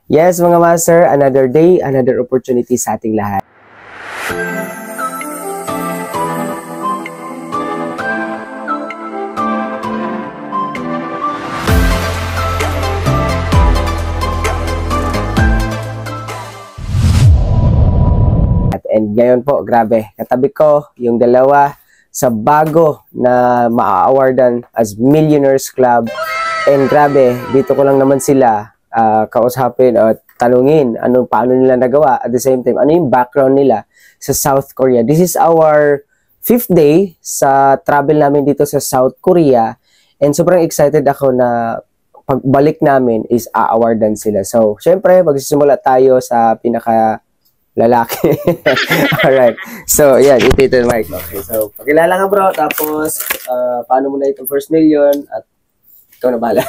Yes mga master, another day, another opportunity sa ating lahat. And ngayon po, grabe, katabi ko yung dalawa sa bago na maa-awardan as Millionaires Club. And grabe, dito ko lang naman sila kausapin at tanungin paano nila nagawa. At the same time, ano yung background nila sa South Korea. This is our 5th day sa travel namin dito sa South Korea. And sobrang excited ako na pagbalik namin is a-awardan sila. So, syempre, magsisimula tayo sa pinaka lalaki. Alright. So, yan. Ito yung mic. Okay. So, pakilala ka bro. Tapos, paano mo na itong first million? At ikaw na bahala.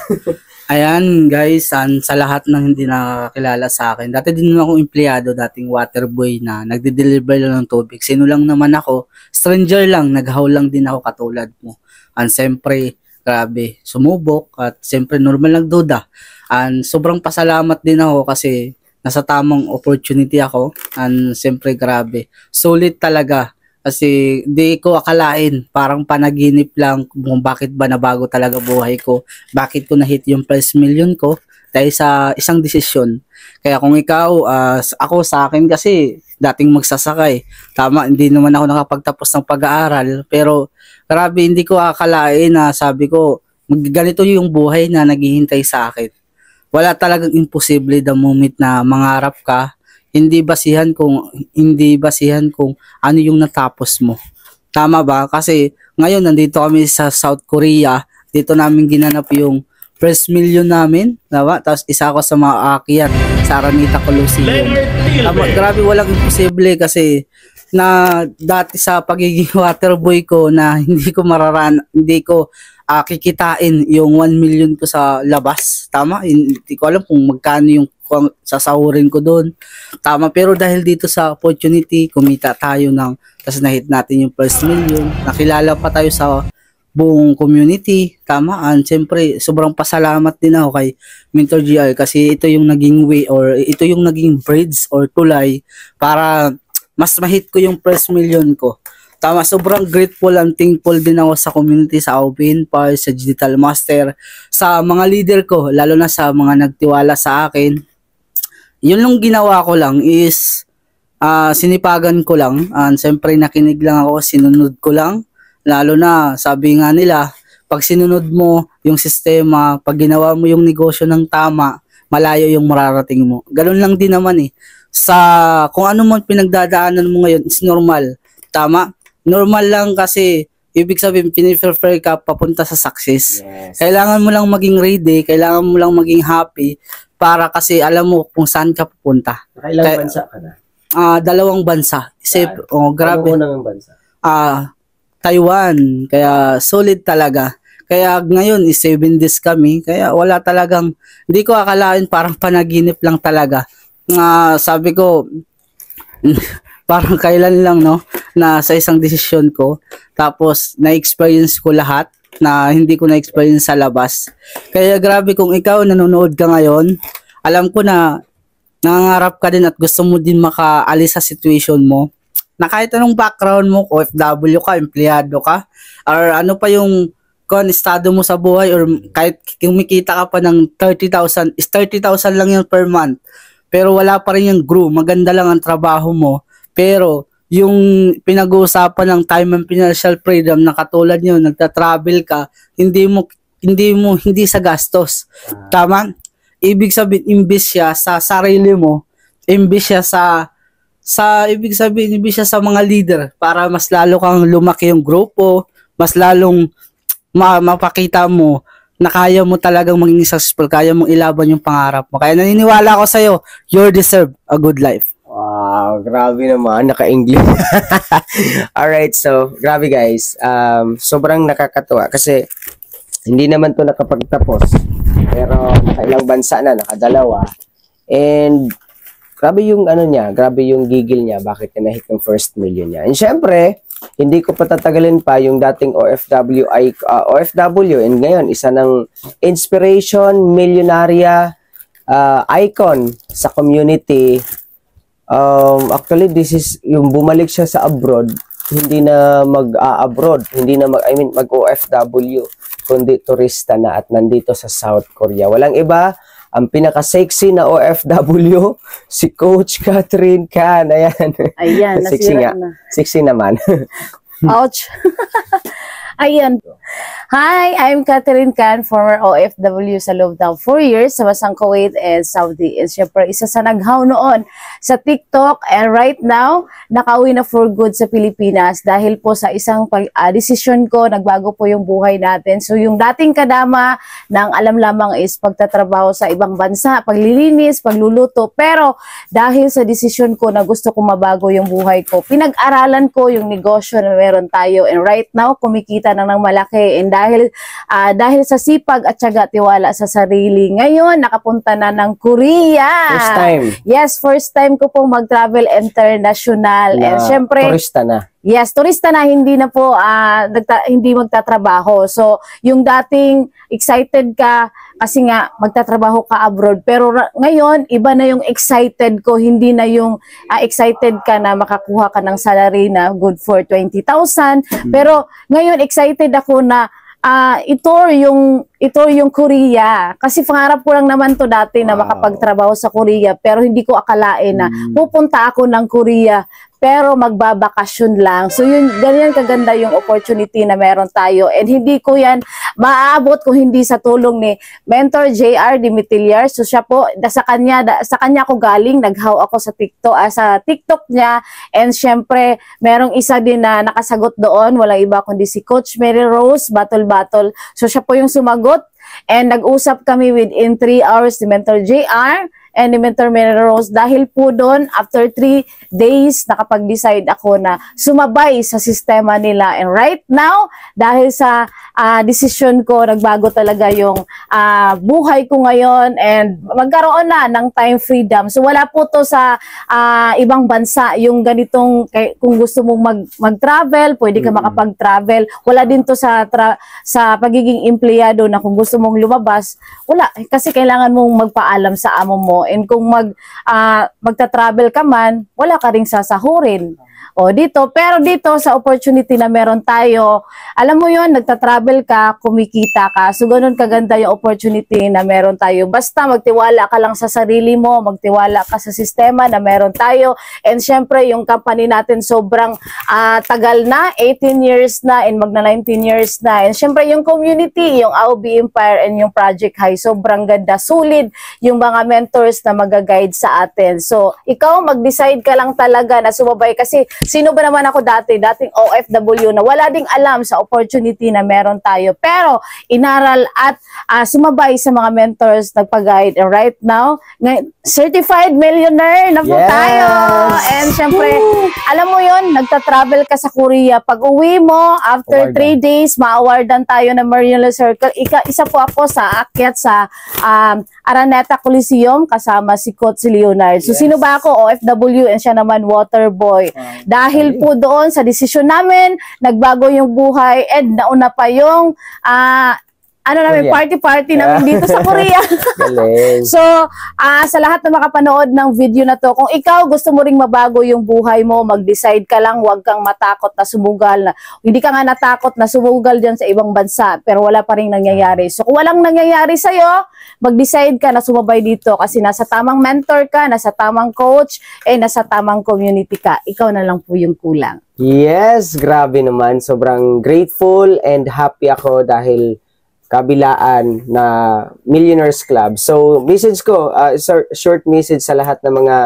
Ayan guys, sa lahat ng hindi nakakilala sa akin. Dati din ako empleyado, dating water boy na nagde-deliver lang ng tubig. Sino lang naman ako. Stranger lang. Naghaul lang din ako katulad mo. And siyempre, grabe, sumubok. At siyempre, normal nagduda. And sobrang pasalamat din ako kasi nasa tamang opportunity ako, and siyempre grabe, sulit talaga kasi di ko akalain, parang panaginip lang kung bakit ba nabago talaga buhay ko, bakit ko na-hit yung first million ko dahil sa isang desisyon. Kaya kung ikaw, ako sa akin kasi dating magsasakay, tama, hindi naman ako nakapagtapos ng pag-aaral, pero grabe, hindi ko akalain na sabi ko, ganito yung buhay na naghihintay sa akin. Wala talagang imposible the moment na mangarap ka, hindi basihan kung ano yung natapos mo. Tama ba? Kasi ngayon nandito kami sa South Korea, dito namin ginanap yung first million namin, diba? Tapos isa ako sa mga aakyat sa Araneta Coliseum. Tama, grabe, walang imposible kasi na dati sa pagiging waterboy ko na hindi ko kikitain yung 1 million ko sa labas. Tama? Hindi ko alam kung magkano yung sasahurin ko doon. Tama, pero dahil dito sa opportunity, kumita tayo tapos na-hit natin yung first million. Nakilala pa tayo sa buong community. Tama? And siyempre, sobrang pasalamat din ako kay Mentor GR kasi ito yung naging way or ito yung naging bridge or tulay para mas ma-hit ko yung first million ko. Tama, sobrang grateful and thankful din ako sa community, sa Aubin Par, sa Digital Master, sa mga leader ko, lalo na sa mga nagtiwala sa akin. Yun lang ginawa ko lang is sinipagan ko lang, and siyempre nakinig lang ako, sinunod ko lang. Lalo na, sabi nga nila, pag sinunod mo yung sistema, pag ginawa mo yung negosyo ng tama, malayo yung mararating mo. Ganun lang din naman eh. Kung ano man pinagdadaanan mo ngayon, is normal. Tama? Normal lang kasi ibig sabihin piniprefer ka papunta sa success. Yes. Kailangan mo lang maging ready, kailangan mo lang maging happy para kasi alam mo kung saan ka pupunta. Ilang bansa ka na? 2 bansa. Grabe. Ano bansa? Taiwan. Kaya solid talaga. Kaya ngayon is 7 days kami. Kaya wala talagang, hindi ko akalain, parang panaginip lang talaga. Sabi ko, parang kailan lang na sa isang desisyon ko, tapos na-experience ko lahat na hindi ko na-experience sa labas. Kaya grabe, kung ikaw nanonood ka ngayon, alam ko na nangangarap ka din at gusto mo din makaalis sa situation mo, na kahit anong background mo, OFW ka, empleyado ka, or ano pa yung estado mo sa buhay, or kahit kumikita ka pa ng 30,000, is 30,000 lang yun per month, pero wala pa rin yung groove, maganda lang ang trabaho mo, pero yung pinag-uusapan ng time and financial freedom na katulad nyo, nagta-travel ka, hindi sa gastos. Tama? Ibig sabihin, imbis siya sa sarili mo, imbis siya sa mga leader para mas lalo kang lumaki yung grupo, mas lalong mapakita mo na kaya mo talagang maging successful, kaya mong ilaban yung pangarap mo. Kaya naniniwala ako sa'yo, you deserve a good life. Wow, grabe naman, naka-English. Alright, so, grabe guys. Sobrang nakakatuwa kasi hindi naman to nakapagtapos. Pero nakailang bansa na, nakadalawa. And grabe yung grabe yung gigil niya, bakit niya na-hit yung first million niya. And syempre, hindi ko patatagalin pa yung dating OFW, and ngayon, isa ng inspiration, milyonarya, icon sa community. Actually, this is yung bumalik siya sa abroad, hindi na mag-abroad, hindi na mag-OFW, kundi turista na at nandito sa South Korea. Walang iba, ang pinaka-sexy na OFW, si Coach Catherine Can. Ayan. Ayan, Sexy nga. nasira na. Sexy naman. Ouch. Ayan. Hi, I'm Catherine Can, former OFW sa loob ng 4 years sa Basang Kuwait and Saudi. And syempre, isa sa naghaw noon sa TikTok, and right now, nakauwi na for good sa Pilipinas dahil po sa isang desisyon ko, nagbago po yung buhay natin. So yung dating kadama ng alam lamang is pagtatrabaho sa ibang bansa, paglilinis, pagluluto. Pero dahil sa desisyon ko na gusto ko mabago yung buhay ko, pinag-aralan ko yung negosyo na meron tayo, and right now, kumikita na ng malaki, and dahil sa sipag at syaga, tiwala sa sarili, ngayon nakapunta na ng Korea. First time. Yes, first time ko pong mag-travel international, and syempre Turista na. yes, turista na, hindi na po hindi magtatrabaho. So yung dating excited ka kasi nga magtatrabaho ka abroad, pero ngayon iba na yung excited ko, hindi na yung excited ka na makakuha ka ng salary na good for 20,000. Pero ngayon excited ako na ito yung Korea. Kasi pangarap ko lang naman to dati na makapagtrabaho sa Korea, pero hindi ko akalain na pupunta ako ng Korea pero magbabakasyon lang. So yun, ganyan kaganda yung opportunity na meron tayo, and hindi ko yan maaabot kung hindi sa tulong ni Mentor JR Dimitillar. So siya po, sa kanya ako galing, naghaw ako sa TikTok niya, and syempre merong isa din na nakasagot doon, walang iba kundi si Coach Mary Rose Battle. So siya po yung sumagot, and nag-usap kami within 3 hours ni Mentor JR and ni Mentor Mary Rose. Dahil po doon, after 3 days, nakapag-decide ako na sumabay sa sistema nila. And right now, dahil sa decision ko, nagbago talaga yung buhay ko ngayon, and magkaroon na ng time freedom. So wala po to sa ibang bansa, yung ganitong, kung gusto mong mag-travel, pwede ka makapag-travel. Wala din to sa pagiging empleyado na kung gusto mong lumabas, wala. Kasi kailangan mong magpaalam sa amo mo. And kung magta-travel ka man, wala ka ring sasahurin. O pero dito sa opportunity na meron tayo, alam mo yon, nagta-travel ka, kumikita ka. So ganun kaganda yung opportunity na meron tayo. Basta magtiwala ka lang sa sarili mo, magtiwala ka sa sistema na meron tayo. And syempre yung company natin sobrang tagal na, 18 years na, and magna 19 years na. And syempre yung community, yung AOB Empire and yung Project High, sobrang ganda, solid yung mga mentors na mag-guide sa atin. So ikaw, mag-decide ka lang talaga na sumabay, kasi sino ba naman ako dating OFW na wala ding alam sa opportunity na meron tayo, pero inaral at sumabay sa mga mentors, nagpa-guide. And right now, certified millionaire na po tayo. And syempre, alam mo yon, nagta-travel ka sa Korea, pag uwi mo, after 3 days, ma-awardan tayo ng Mariela Circle. Isa po ako sa akyat sa Araneta Coliseum kasama si Coach Leonard. So sino ba ako? OFW, and siya naman water boy. Dahil po doon sa desisyon namin, nagbago yung buhay, and nauna pa yung party namin dito sa Korea. So, sa lahat na makapanood ng video na to, kung ikaw gusto mo ring mabago yung buhay mo, mag-decide ka lang, huwag kang matakot na sumugal. Hindi ka nga natakot na sumugal dyan sa ibang bansa, pero wala pa rin nangyayari. So, kung walang nangyayari sa'yo, mag-decide ka na sumabay dito, kasi nasa tamang mentor ka, nasa tamang coach, nasa tamang community ka. Ikaw na lang po yung kulang. Yes, grabe naman. Sobrang grateful and happy ako dahil kabilaan na Millionaires Club. So, message ko, short message sa lahat ng mga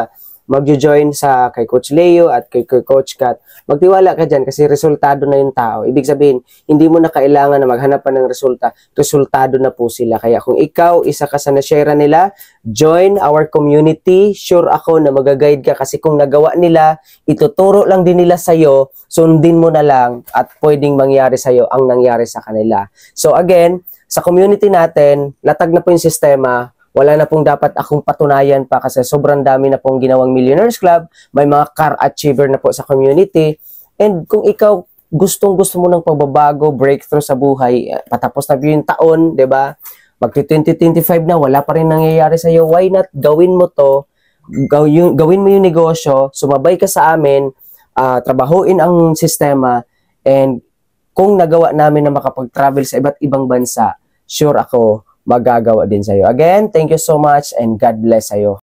magjo-join sa kay Coach Leo at kay Coach Kat. Magtiwala ka dyan kasi resultado na yung tao. Ibig sabihin, hindi mo na kailangan na maghanap pa ng resulta. Resultado na po sila. Kaya kung ikaw, isa ka sa na-share nila, join our community. Sure ako na magaguide ka kasi kung nagawa nila, ituturo lang din nila sa'yo, sundin mo na lang at pwedeng mangyari sa'yo ang nangyari sa kanila. So again, sa community natin, latag na po yung sistema. Wala na pong dapat akong patunayan pa kasi sobrang dami na pong ginawang Millionaires Club. May mga car achiever na po sa community. And kung ikaw gustong-gusto mo ng pagbabago, breakthrough sa buhay, patapos na yung taon, 'di ba? Magti 2025 na, wala pa rin nangyayari sa iyo. Why not gawin mo 'to gawin mo yung negosyo, sumabay ka sa amin, trabahuin ang sistema, and kung nagawa namin na makapag-travel sa iba't ibang bansa, sure ako magagawa din sa'yo. Again, thank you so much and God bless sa'yo.